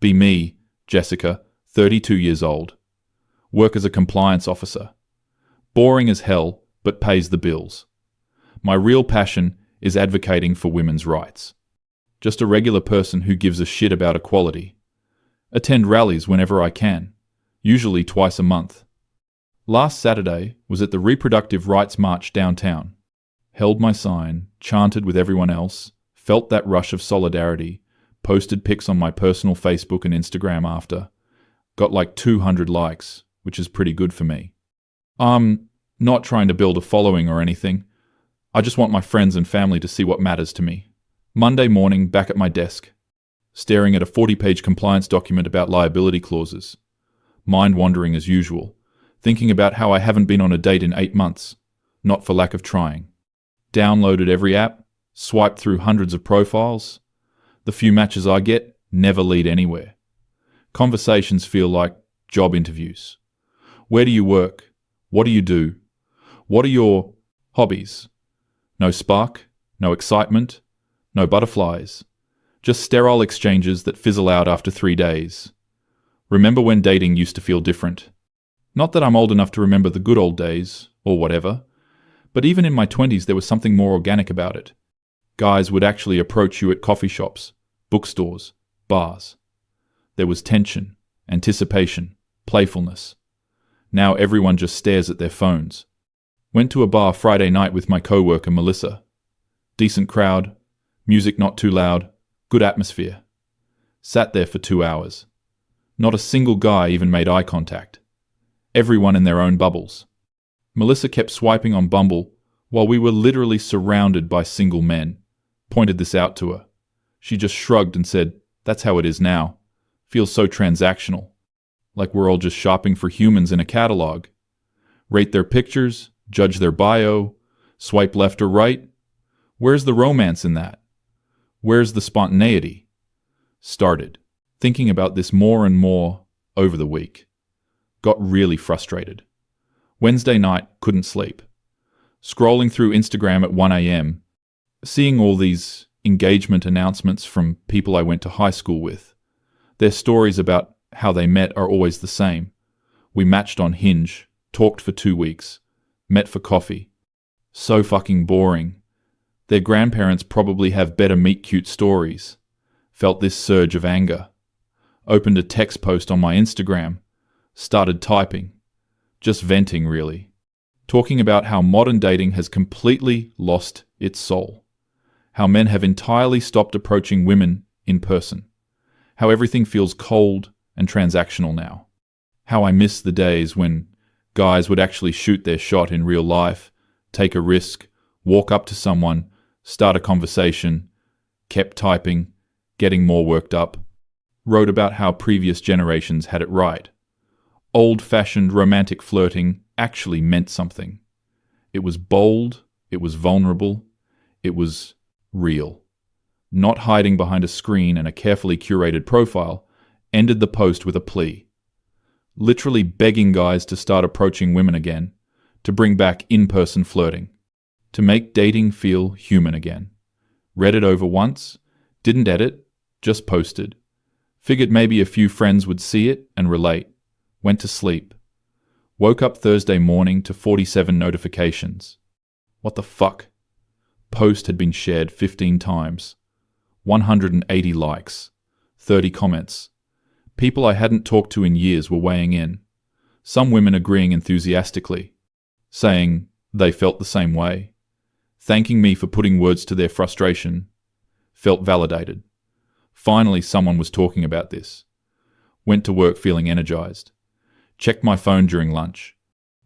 Be me, Jessica, 32 years old. Work as a compliance officer. Boring as hell, but pays the bills. My real passion is advocating for women's rights. Just a regular person who gives a shit about equality. Attend rallies whenever I can, usually twice a month. Last Saturday was at the Reproductive Rights March downtown. Held my sign, chanted with everyone else, felt that rush of solidarity, posted pics on my personal Facebook and Instagram after. Got like 200 likes, which is pretty good for me. I'm not trying to build a following or anything. I just want my friends and family to see what matters to me. Monday morning, back at my desk, staring at a 40-page compliance document about liability clauses. Mind wandering as usual, thinking about how I haven't been on a date in 8 months, not for lack of trying. Downloaded every app, swiped through hundreds of profiles. The few matches I get never lead anywhere. Conversations feel like job interviews. Where do you work? What do you do? What are your hobbies? No spark, no excitement, no butterflies. Just sterile exchanges that fizzle out after 3 days. Remember when dating used to feel different? Not that I'm old enough to remember the good old days, or whatever, but even in my 20s there was something more organic about it. Guys would actually approach you at coffee shops, bookstores, bars. There was tension, anticipation, playfulness. Now everyone just stares at their phones. Went to a bar Friday night with my co-worker Melissa. Decent crowd, music not too loud, good atmosphere. Sat there for 2 hours. Not a single guy even made eye contact. Everyone in their own bubbles. Melissa kept swiping on Bumble while we were literally surrounded by single men. Pointed this out to her. She just shrugged and said, "That's how it is now. Feels so transactional. Like we're all just shopping for humans in a catalog. Rate their pictures, judge their bio, swipe left or right. Where's the romance in that? Where's the spontaneity?" Started thinking about this more and more over the week. Got really frustrated. Wednesday night, couldn't sleep. Scrolling through Instagram at 1 a.m., seeing all these engagement announcements from people I went to high school with. Their stories about how they met are always the same. We matched on Hinge, talked for 2 weeks, met for coffee. So fucking boring. Their grandparents probably have better meet-cute stories. Felt this surge of anger. Opened a text post on my Instagram. Started typing. Just venting, really. Talking about how modern dating has completely lost its soul. How men have entirely stopped approaching women in person. How everything feels cold and transactional now. How I miss the days when guys would actually shoot their shot in real life, take a risk, walk up to someone, start a conversation, kept typing, getting more worked up. Wrote about how previous generations had it right. Old-fashioned romantic flirting actually meant something. It was bold, it was vulnerable, it was real. Not hiding behind a screen and a carefully curated profile, ended the post with a plea. Literally begging guys to start approaching women again, to bring back in-person flirting, to make dating feel human again. Read it over once, didn't edit, just posted. Figured maybe a few friends would see it and relate. Went to sleep. Woke up Thursday morning to 47 notifications. What the fuck? Post had been shared 15 times. 180 likes. 30 comments. People I hadn't talked to in years were weighing in. Some women agreeing enthusiastically, saying they felt the same way. Thanking me for putting words to their frustration. Felt validated. Finally, someone was talking about this. Went to work feeling energized. Checked my phone during lunch.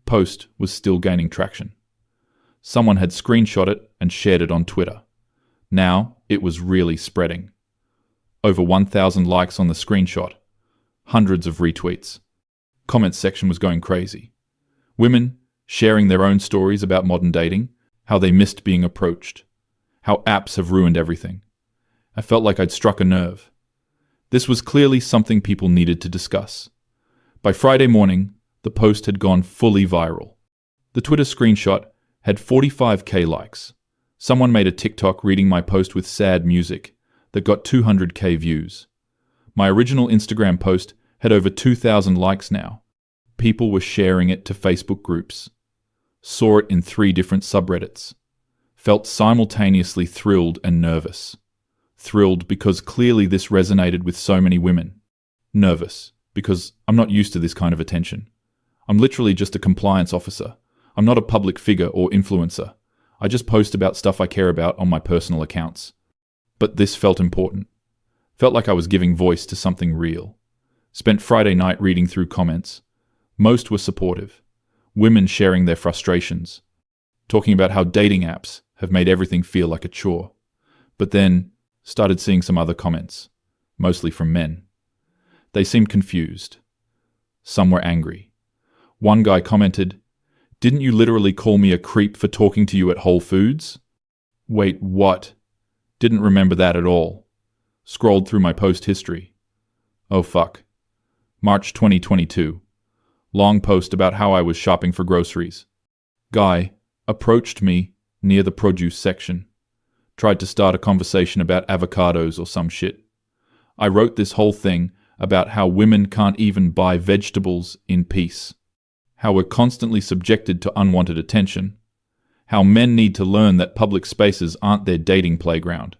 Post was still gaining traction. Someone had screenshot it and shared it on Twitter. Now it was really spreading. Over 1,000 likes on the screenshot. Hundreds of retweets. Comments section was going crazy. Women sharing their own stories about modern dating, how they missed being approached, how apps have ruined everything. I felt like I'd struck a nerve. This was clearly something people needed to discuss. By Friday morning, the post had gone fully viral. The Twitter screenshot had 45k likes. Someone made a TikTok reading my post with sad music that got 200k views. My original Instagram post had over 2,000 likes now. People were sharing it to Facebook groups. Saw it in 3 different subreddits. Felt simultaneously thrilled and nervous. Thrilled because clearly this resonated with so many women. Nervous because I'm not used to this kind of attention. I'm literally just a compliance officer. I'm not a public figure or influencer. I just post about stuff I care about on my personal accounts. But this felt important. Felt like I was giving voice to something real. Spent Friday night reading through comments. Most were supportive. Women sharing their frustrations. Talking about how dating apps have made everything feel like a chore. But then started seeing some other comments. Mostly from men. They seemed confused. Some were angry. One guy commented, "Didn't you literally call me a creep for talking to you at Whole Foods?" Wait, what? Didn't remember that at all. Scrolled through my post history. Oh fuck. March 2022. Long post about how I was shopping for groceries. Guy approached me near the produce section. Tried to start a conversation about avocados or some shit. I wrote this whole thing about how women can't even buy vegetables in peace. How we're constantly subjected to unwanted attention. How men need to learn that public spaces aren't their dating playground.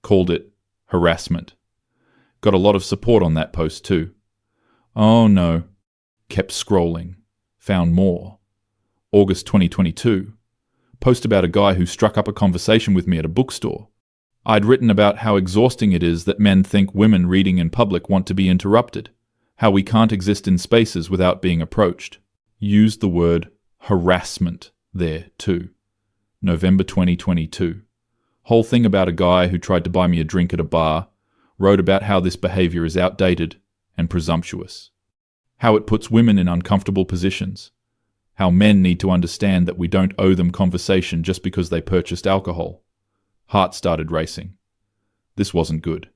Called it harassment. Got a lot of support on that post too. Oh no. Kept scrolling. Found more. August 2022. Post about a guy who struck up a conversation with me at a bookstore. I'd written about how exhausting it is that men think women reading in public want to be interrupted. How we can't exist in spaces without being approached. Used the word harassment there too. November 2022. Whole thing about a guy who tried to buy me a drink at a bar. Wrote about how this behavior is outdated and presumptuous. How it puts women in uncomfortable positions. How men need to understand that we don't owe them conversation just because they purchased alcohol. Heart started racing. This wasn't good.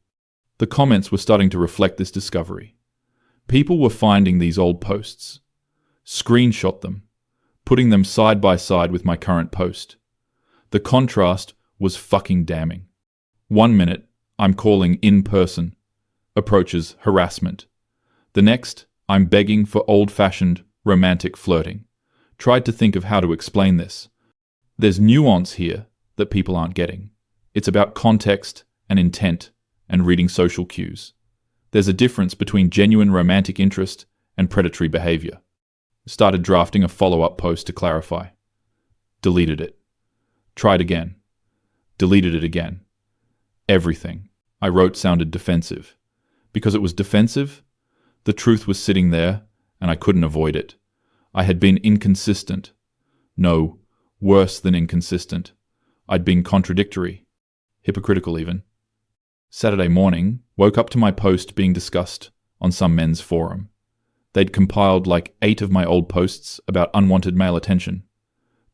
The comments were starting to reflect this discovery. People were finding these old posts, screenshot them, putting them side by side with my current post. The contrast was fucking damning. 1 minute, I'm calling in-person approaches harassment. The next, I'm begging for old-fashioned romantic flirting. Tried to think of how to explain this. There's nuance here that people aren't getting. It's about context and intent and reading social cues. There's a difference between genuine romantic interest and predatory behavior. Started drafting a follow-up post to clarify. Deleted it. Tried again. Deleted it again. Everything I wrote sounded defensive. Because it was defensive, the truth was sitting there and I couldn't avoid it. I had been inconsistent. No, worse than inconsistent. I'd been contradictory. Hypocritical even. Saturday morning, woke up to my post being discussed on some men's forum. They'd compiled like 8 of my old posts about unwanted male attention.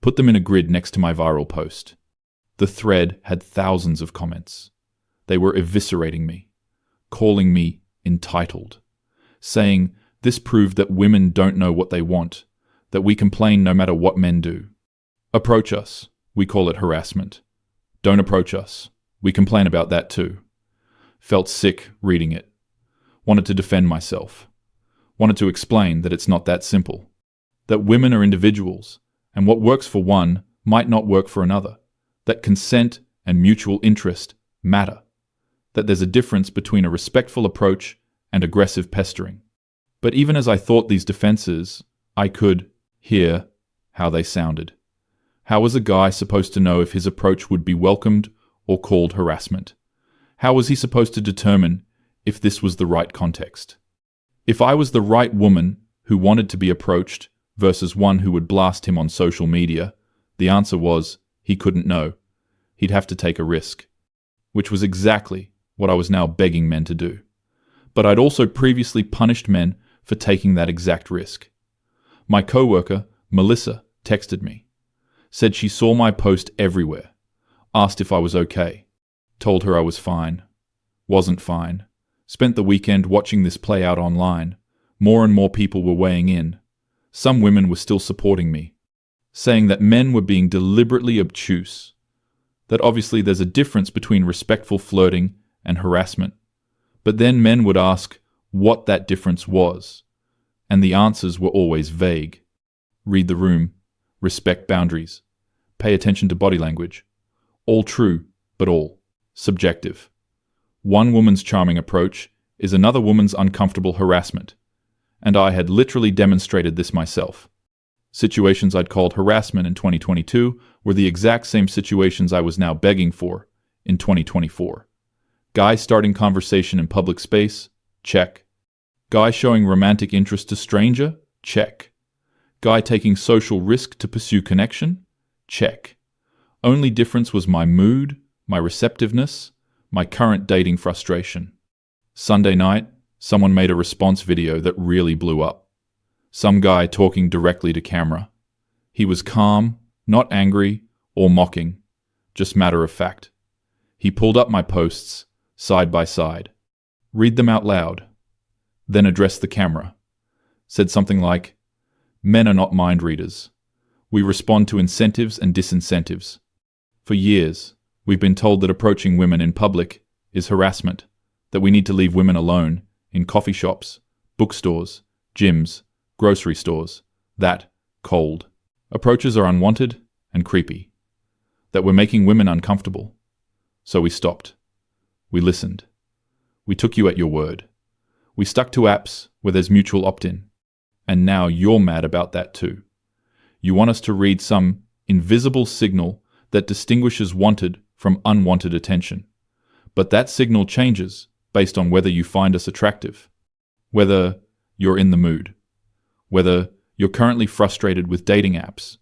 Put them in a grid next to my viral post. The thread had thousands of comments. They were eviscerating me, calling me entitled, saying this proved that women don't know what they want, that we complain no matter what men do. Approach us, we call it harassment. Don't approach us, we complain about that too. Felt sick reading it. Wanted to defend myself. Wanted to explain that it's not that simple. That women are individuals, and what works for one might not work for another. That consent and mutual interest matter. That there's a difference between a respectful approach and aggressive pestering. But even as I thought these defenses, I could hear how they sounded. How was a guy supposed to know if his approach would be welcomed or called harassment? How was he supposed to determine if this was the right context? If I was the right woman who wanted to be approached versus one who would blast him on social media, the answer was he couldn't know. He'd have to take a risk. Which was exactly what I was now begging men to do. But I'd also previously punished men for taking that exact risk. My coworker, Melissa, texted me. Said she saw my post everywhere. Asked if I was okay. Told her I was fine. Wasn't fine. Spent the weekend watching this play out online. More and more people were weighing in. Some women were still supporting me, saying that men were being deliberately obtuse. That obviously there's a difference between respectful flirting and harassment. But then men would ask what that difference was, and the answers were always vague. Read the room, respect boundaries, pay attention to body language. All true, but all subjective. One woman's charming approach is another woman's uncomfortable harassment, and I had literally demonstrated this myself. Situations I'd called harassment in 2022 were the exact same situations I was now begging for in 2024. Guy starting conversation in public space? Check. Guy showing romantic interest to stranger? Check. Guy taking social risk to pursue connection? Check. Only difference was my mood, my receptiveness, my current dating frustration. Sunday night, someone made a response video that really blew up. Some guy talking directly to camera. He was calm, not angry or mocking, just matter of fact. He pulled up my posts, side by side. Read them out loud. Then addressed the camera. Said something like, "Men are not mind readers. We respond to incentives and disincentives. For years, we've been told that approaching women in public is harassment, that we need to leave women alone in coffee shops, bookstores, gyms, grocery stores. That, cold. Approaches are unwanted and creepy. That we're making women uncomfortable. So we stopped. We listened. We took you at your word. We stuck to apps where there's mutual opt-in. And now you're mad about that too. You want us to read some invisible signal that distinguishes wanted from unwanted attention. But that signal changes based on whether you find us attractive, whether you're in the mood, whether you're currently frustrated with dating apps,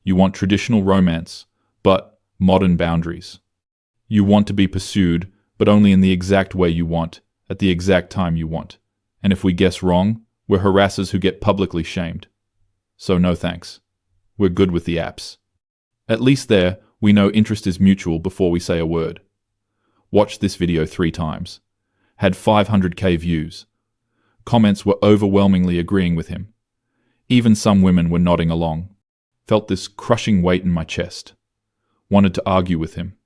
you want traditional romance, but modern boundaries. You want to be pursued, but only in the exact way you want, at the exact time you want. And if we guess wrong, we're harassers who get publicly shamed. So no thanks. We're good with the apps. At least there, we know interest is mutual before we say a word. Watched this video 3 times. Had 500k views. Comments were overwhelmingly agreeing with him. Even some women were nodding along. Felt this crushing weight in my chest. Wanted to argue with him.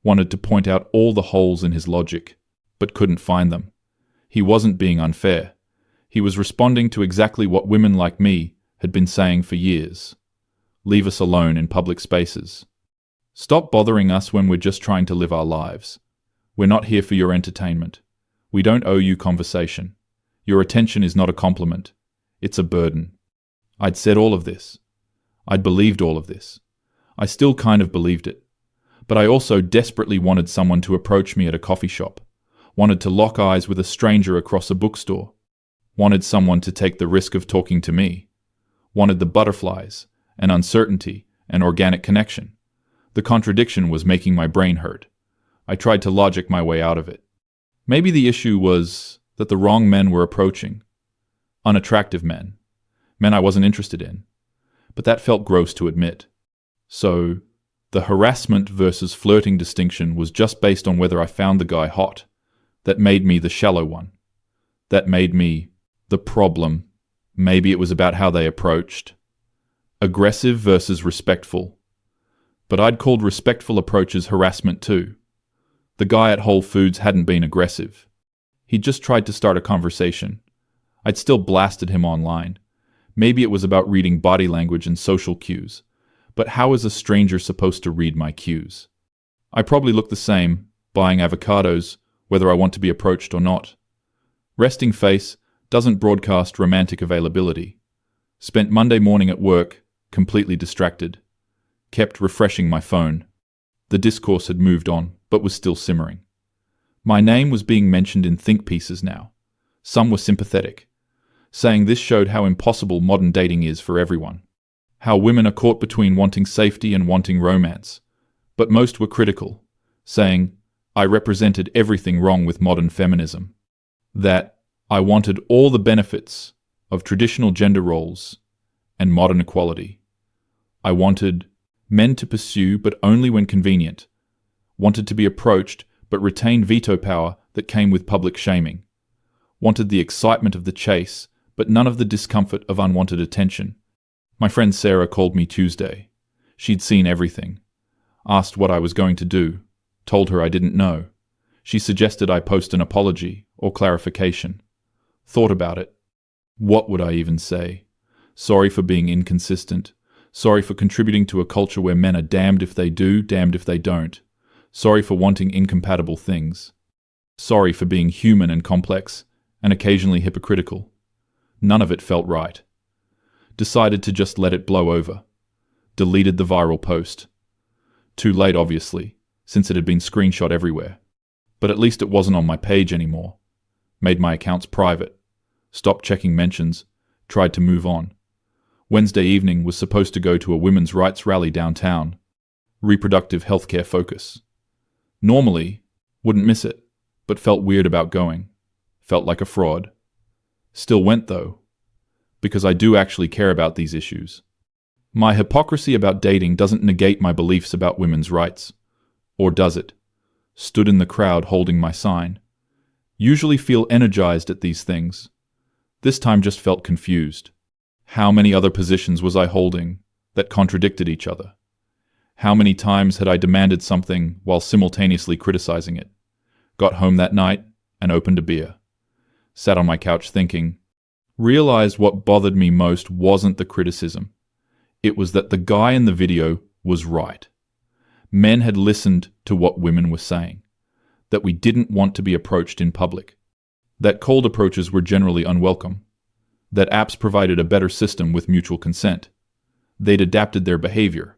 Wanted to point out all the holes in his logic, but couldn't find them. He wasn't being unfair. He was responding to exactly what women like me had been saying for years. Leave us alone in public spaces. Stop bothering us when we're just trying to live our lives. We're not here for your entertainment. We don't owe you conversation. Your attention is not a compliment. It's a burden. I'd said all of this. I'd believed all of this. I still kind of believed it. But I also desperately wanted someone to approach me at a coffee shop. Wanted to lock eyes with a stranger across a bookstore. Wanted someone to take the risk of talking to me. Wanted the butterflies, and uncertainty, and organic connection. The contradiction was making my brain hurt. I tried to logic my way out of it. Maybe the issue was that the wrong men were approaching. Unattractive men. Men I wasn't interested in. But that felt gross to admit. So, the harassment versus flirting distinction was just based on whether I found the guy hot. That made me the shallow one. That made me the problem. Maybe it was about how they approached. Aggressive versus respectful. But I'd called respectful approaches harassment too. The guy at Whole Foods hadn't been aggressive. He'd just tried to start a conversation. I'd still blasted him online. Maybe it was about reading body language and social cues. But how is a stranger supposed to read my cues? I probably look the same, buying avocados, whether I want to be approached or not. Resting face doesn't broadcast romantic availability. Spent Monday morning at work, completely distracted. Kept refreshing my phone. The discourse had moved on, but was still simmering. My name was being mentioned in think pieces now. Some were sympathetic, saying this showed how impossible modern dating is for everyone. How women are caught between wanting safety and wanting romance. But most were critical, saying I represented everything wrong with modern feminism. That I wanted all the benefits of traditional gender roles and modern equality. I wanted men to pursue but only when convenient. Wanted to be approached but retain veto power that came with public shaming. Wanted the excitement of the chase but none of the discomfort of unwanted attention. My friend Sarah called me Tuesday. She'd seen everything. Asked what I was going to do. Told her I didn't know. She suggested I post an apology or clarification. Thought about it. What would I even say? Sorry for being inconsistent. Sorry for contributing to a culture where men are damned if they do, damned if they don't. Sorry for wanting incompatible things. Sorry for being human and complex, and occasionally hypocritical. None of it felt right. Decided to just let it blow over. Deleted the viral post. Too late, obviously, since it had been screenshot everywhere. But at least it wasn't on my page anymore. Made my accounts private. Stopped checking mentions. Tried to move on. Wednesday evening was supposed to go to a women's rights rally downtown. Reproductive healthcare focus. Normally, wouldn't miss it, but felt weird about going. Felt like a fraud. Still went though, because I do actually care about these issues. My hypocrisy about dating doesn't negate my beliefs about women's rights. Or does it? Stood in the crowd holding my sign. Usually feel energized at these things. This time just felt confused. How many other positions was I holding that contradicted each other? How many times had I demanded something while simultaneously criticizing it? Got home that night and opened a beer. Sat on my couch thinking. Realized what bothered me most wasn't the criticism. It was that the guy in the video was right. Men had listened to what women were saying. That we didn't want to be approached in public. That cold approaches were generally unwelcome. That apps provided a better system with mutual consent. They'd adapted their behavior.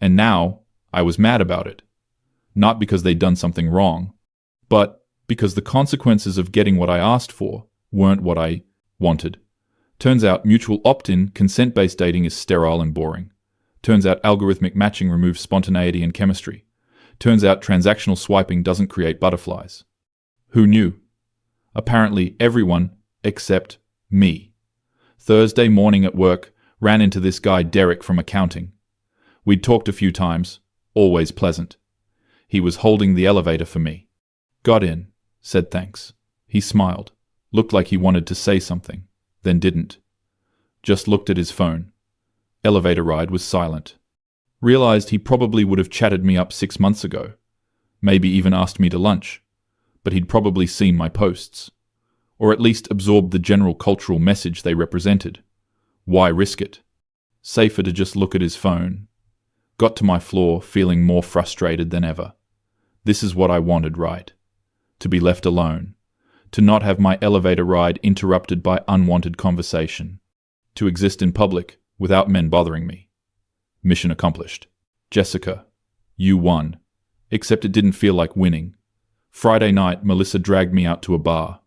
And now, I was mad about it. Not because they'd done something wrong, but because the consequences of getting what I asked for weren't what I wanted. Turns out mutual opt-in, consent-based dating is sterile and boring. Turns out algorithmic matching removes spontaneity and chemistry. Turns out transactional swiping doesn't create butterflies. Who knew? Apparently everyone except me. Thursday morning at work, ran into this guy Derek from accounting. We'd talked a few times, always pleasant. He was holding the elevator for me. Got in, said thanks. He smiled, looked like he wanted to say something, then didn't. Just looked at his phone. Elevator ride was silent. Realized he probably would have chatted me up 6 months ago. Maybe even asked me to lunch. But he'd probably seen my posts. Or at least absorbed the general cultural message they represented. Why risk it? Safer to just look at his phone. Got to my floor feeling more frustrated than ever. This is what I wanted, right? To be left alone. To not have my elevator ride interrupted by unwanted conversation. To exist in public without men bothering me. Mission accomplished. Jessica, you won. Except it didn't feel like winning. Friday night, Melissa dragged me out to a bar.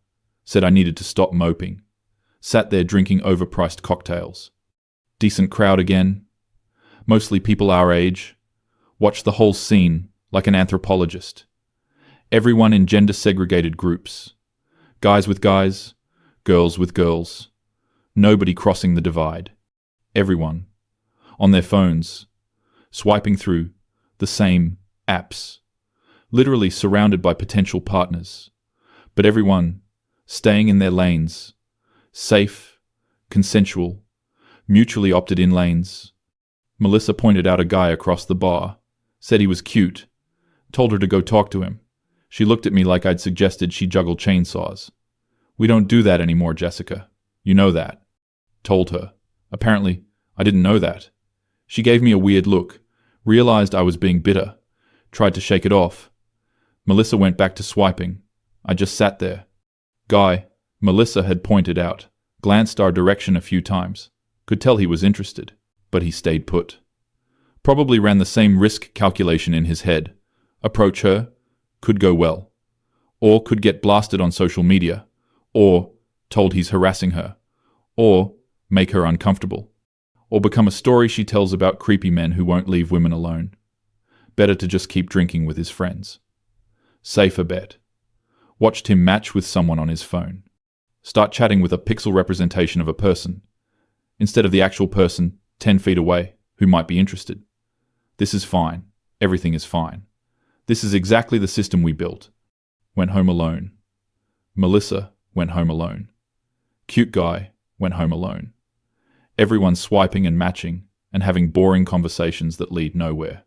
Said I needed to stop moping. Sat there drinking overpriced cocktails. Decent crowd again. Mostly people our age. Watched the whole scene like an anthropologist. Everyone in gender-segregated groups. Guys with guys, girls with girls. Nobody crossing the divide. Everyone. On their phones. Swiping through the same apps. Literally surrounded by potential partners. But everyone staying in their lanes. Safe, consensual, mutually opted in lanes. Melissa pointed out a guy across the bar. Said he was cute. Told her to go talk to him. She looked at me like I'd suggested she juggle chainsaws. We don't do that anymore, Jessica. You know that. Told her. Apparently, I didn't know that. She gave me a weird look. Realized I was being bitter. Tried to shake it off. Melissa went back to swiping. I just sat there. Guy, Melissa had pointed out, glanced our direction a few times. Could tell he was interested, but he stayed put. Probably ran the same risk calculation in his head. Approach her, could go well. Or could get blasted on social media. Or told he's harassing her. Or make her uncomfortable. Or become a story she tells about creepy men who won't leave women alone. Better to just keep drinking with his friends. Safer bet. Watched him match with someone on his phone. Start chatting with a pixel representation of a person, instead of the actual person 10 feet away who might be interested. This is fine. Everything is fine. This is exactly the system we built. Went home alone. Melissa went home alone. Cute guy went home alone. Everyone swiping and matching and having boring conversations that lead nowhere.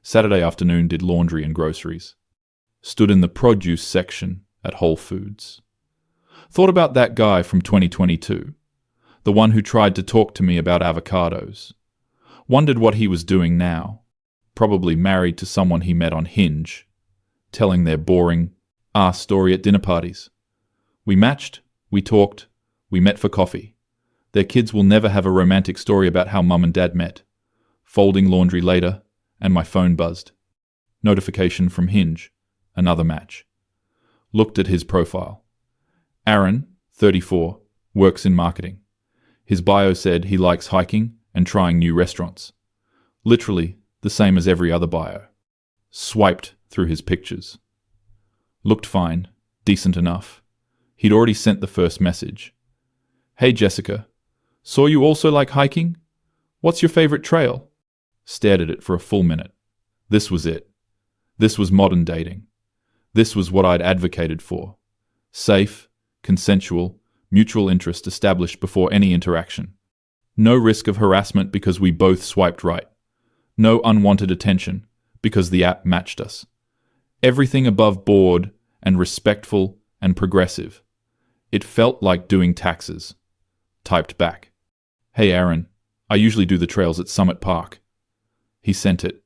Saturday afternoon did laundry and groceries. Stood in the produce section at Whole Foods. Thought about that guy from 2022, the one who tried to talk to me about avocados. Wondered what he was doing now. Probably married to someone he met on Hinge, telling their boring ass story at dinner parties. We matched, we talked, we met for coffee. Their kids will never have a romantic story about how mum and dad met. Folding laundry later, and my phone buzzed. Notification from Hinge. Another match. Looked at his profile. Aaron, 34, works in marketing. His bio said he likes hiking and trying new restaurants. Literally the same as every other bio. Swiped through his pictures. Looked fine, decent enough. He'd already sent the first message. Hey Jessica, saw you also like hiking? What's your favorite trail? Stared at it for a full minute. This was it. This was modern dating. This was what I'd advocated for. Safe, consensual, mutual interest established before any interaction. No risk of harassment because we both swiped right. No unwanted attention because the app matched us. Everything above board and respectful and progressive. It felt like doing taxes. Typed back. Hey Aaron, I usually do the trails at Summit Park. He sent it.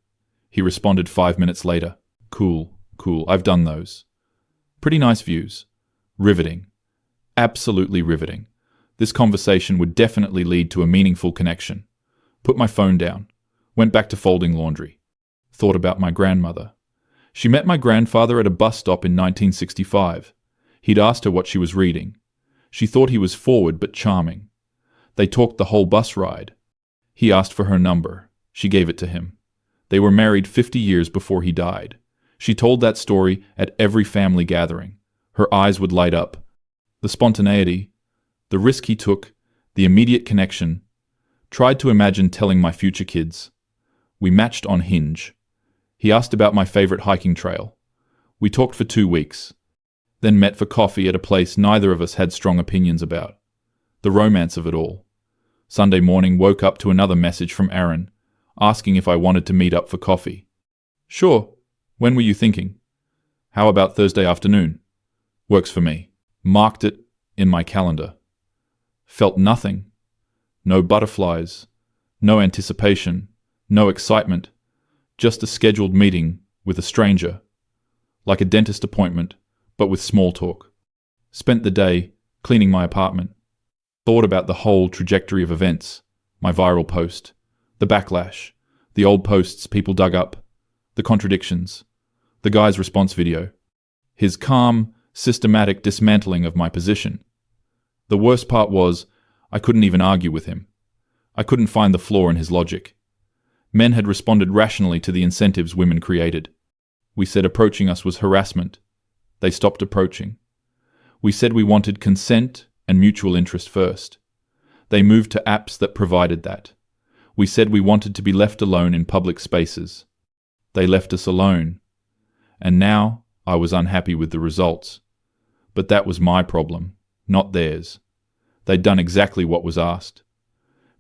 He responded 5 minutes later. Cool, I've done those. Pretty nice views. Riveting. Absolutely riveting. This conversation would definitely lead to a meaningful connection. Put my phone down. Went back to folding laundry. Thought about my grandmother. She met my grandfather at a bus stop in 1965. He'd asked her what she was reading. She thought he was forward but charming. They talked the whole bus ride. He asked for her number. She gave it to him. They were married 50 years before he died. She told that story at every family gathering. Her eyes would light up. The spontaneity, the risk he took, the immediate connection. Tried to imagine telling my future kids. We matched on Hinge. He asked about my favorite hiking trail. We talked for 2 weeks. Then met for coffee at a place neither of us had strong opinions about. The romance of it all. Sunday morning woke up to another message from Aaron, asking if I wanted to meet up for coffee. Sure. When were you thinking? How about Thursday afternoon? Works for me. Marked it in my calendar. Felt nothing. No butterflies. No anticipation. No excitement. Just a scheduled meeting with a stranger. Like a dentist appointment, but with small talk. Spent the day cleaning my apartment. Thought about the whole trajectory of events. My viral post. The backlash. The old posts people dug up. The contradictions. The guy's response video. His calm, systematic dismantling of my position. The worst part was, I couldn't even argue with him. I couldn't find the flaw in his logic. Men had responded rationally to the incentives women created. We said approaching us was harassment. They stopped approaching. We said we wanted consent and mutual interest first. They moved to apps that provided that. We said we wanted to be left alone in public spaces. They left us alone. And now I was unhappy with the results. But that was my problem, not theirs. They'd done exactly what was asked.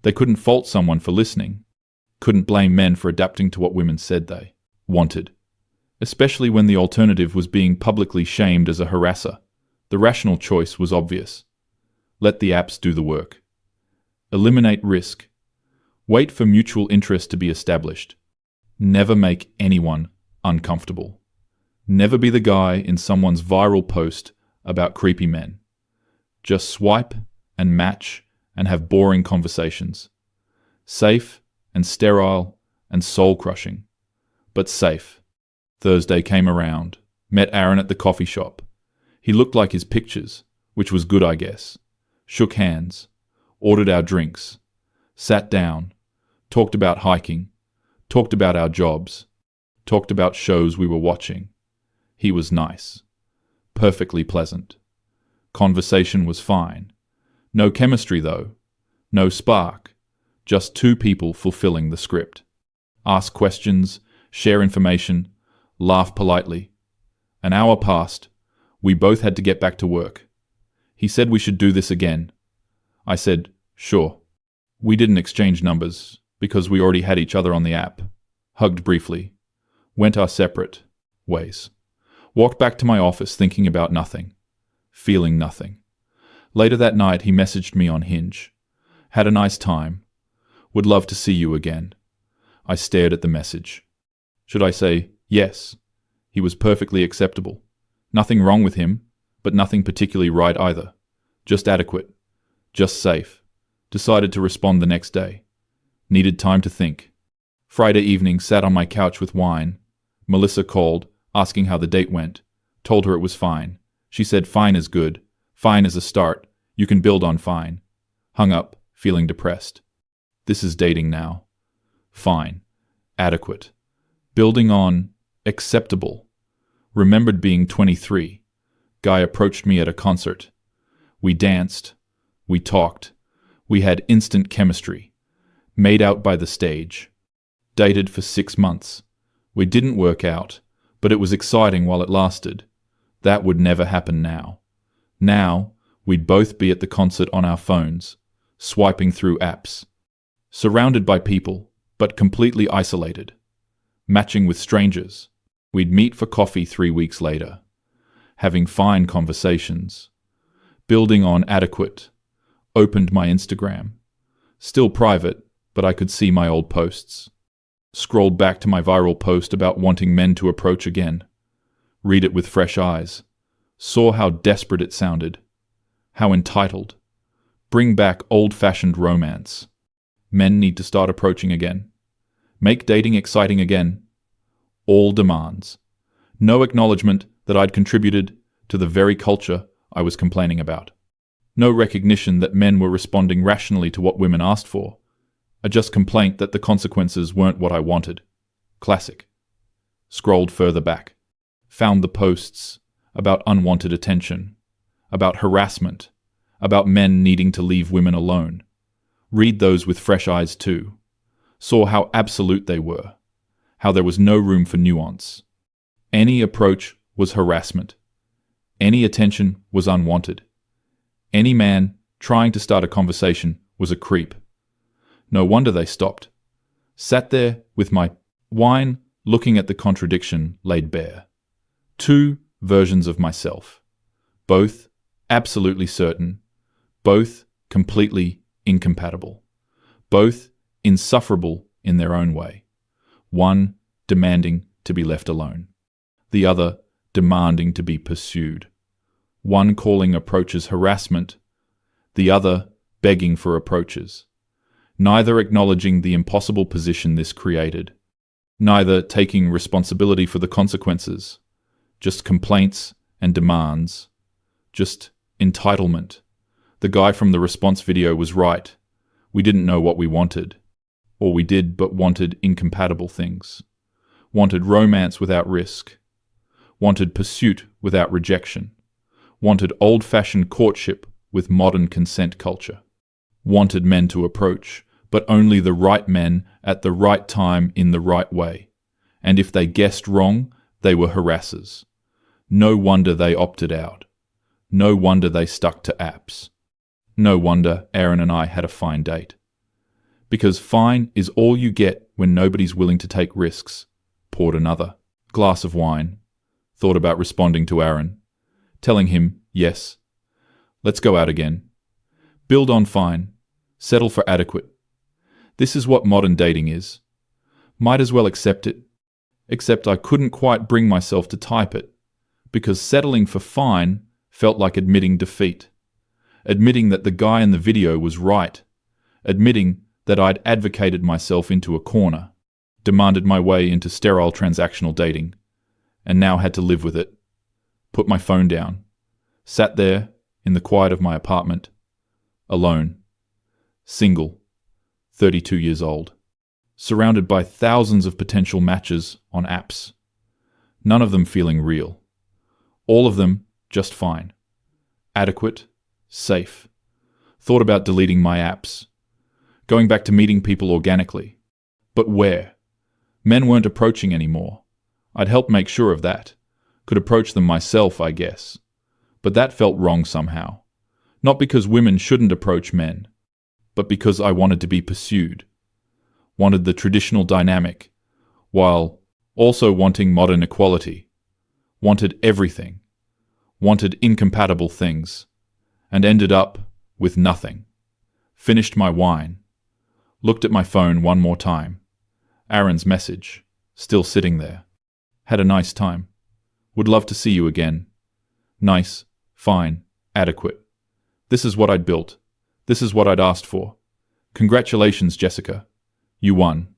They couldn't fault someone for listening. Couldn't blame men for adapting to what women said they wanted. Especially when the alternative was being publicly shamed as a harasser. The rational choice was obvious. Let the apps do the work. Eliminate risk. Wait for mutual interest to be established. Never make anyone uncomfortable. Never be the guy in someone's viral post about creepy men. Just swipe and match and have boring conversations. Safe and sterile and soul-crushing. But safe. Thursday came around. Met Aaron at the coffee shop. He looked like his pictures, which was good, I guess. Shook hands. Ordered our drinks. Sat down. Talked about hiking. Talked about our jobs. Talked about shows we were watching. He was nice. Perfectly pleasant. Conversation was fine. No chemistry, though. No spark. Just two people fulfilling the script. Ask questions, share information, laugh politely. An hour passed. We both had to get back to work. He said we should do this again. I said, sure. We didn't exchange numbers, because we already had each other on the app. Hugged briefly. Went our separate ways. Walked back to my office thinking about nothing, feeling nothing. Later that night he messaged me on Hinge. Had a nice time. Would love to see you again. I stared at the message. Should I say yes? He was perfectly acceptable. Nothing wrong with him, but nothing particularly right either. Just adequate. Just safe. Decided to respond the next day. Needed time to think. Friday evening, sat on my couch with wine. Melissa called, asking how the date went. Told her it was fine. She said fine is good. Fine is a start. You can build on fine. Hung up, feeling depressed. This is dating now. Fine. Adequate. Building on acceptable. Remembered being 23. Guy approached me at a concert. We danced. We talked. We had instant chemistry. Made out by the stage. Dated for 6 months. We didn't work out, but it was exciting while it lasted. That would never happen now. Now, we'd both be at the concert on our phones, swiping through apps. Surrounded by people, but completely isolated. Matching with strangers. We'd meet for coffee 3 weeks later. Having fine conversations. Building on adequate. Opened my Instagram. Still private, but I could see my old posts. Scrolled back to my viral post about wanting men to approach again. Read it with fresh eyes. Saw how desperate it sounded. How entitled. Bring back old-fashioned romance. Men need to start approaching again. Make dating exciting again. All demands. No acknowledgement that I'd contributed to the very culture I was complaining about. No recognition that men were responding rationally to what women asked for. A just complaint that the consequences weren't what I wanted. Classic. Scrolled further back. Found the posts about unwanted attention, about harassment, about men needing to leave women alone. Read those with fresh eyes too. Saw how absolute they were, how there was no room for nuance. Any approach was harassment. Any attention was unwanted. Any man trying to start a conversation was a creep. No wonder they stopped. Sat there with my wine, looking at the contradiction laid bare. 2 versions of myself. Both absolutely certain. Both completely incompatible. Both insufferable in their own way. One demanding to be left alone. The other demanding to be pursued. One calling approaches harassment. The other begging for approaches. Neither acknowledging the impossible position this created. Neither taking responsibility for the consequences. Just complaints and demands. Just entitlement. The guy from the response video was right. We didn't know what we wanted. Or we did but wanted incompatible things. Wanted romance without risk. Wanted pursuit without rejection. Wanted old-fashioned courtship with modern consent culture. Wanted men to approach, but only the right men at the right time in the right way. And if they guessed wrong, they were harassers. No wonder they opted out. No wonder they stuck to apps. No wonder Aaron and I had a fine date. Because fine is all you get when nobody's willing to take risks. Poured another glass of wine. Thought about responding to Aaron. Telling him, yes. Let's go out again. Build on fine. Settle for adequate. This is what modern dating is. Might as well accept it. Except I couldn't quite bring myself to type it. Because settling for fine felt like admitting defeat. Admitting that the guy in the video was right. Admitting that I'd advocated myself into a corner. Demanded my way into sterile transactional dating. And now had to live with it. Put my phone down. Sat there in the quiet of my apartment. Alone. Single. 32 years old. Surrounded by thousands of potential matches on apps. None of them feeling real. All of them just fine. Adequate. Safe. Thought about deleting my apps. Going back to meeting people organically. But where? Men weren't approaching anymore. I'd helped make sure of that. Could approach them myself, I guess. But that felt wrong somehow. Not because women shouldn't approach men, but because I wanted to be pursued. Wanted the traditional dynamic, while also wanting modern equality. wanted everything, wanted incompatible things, and ended up with nothing. Finished my wine. Looked at my phone one more time. Aaron's message, still sitting there. Had a nice time. Would love to see you again. Nice, fine, adequate. This is what I'd built. This is what I'd asked for. Congratulations, Jessica. You won.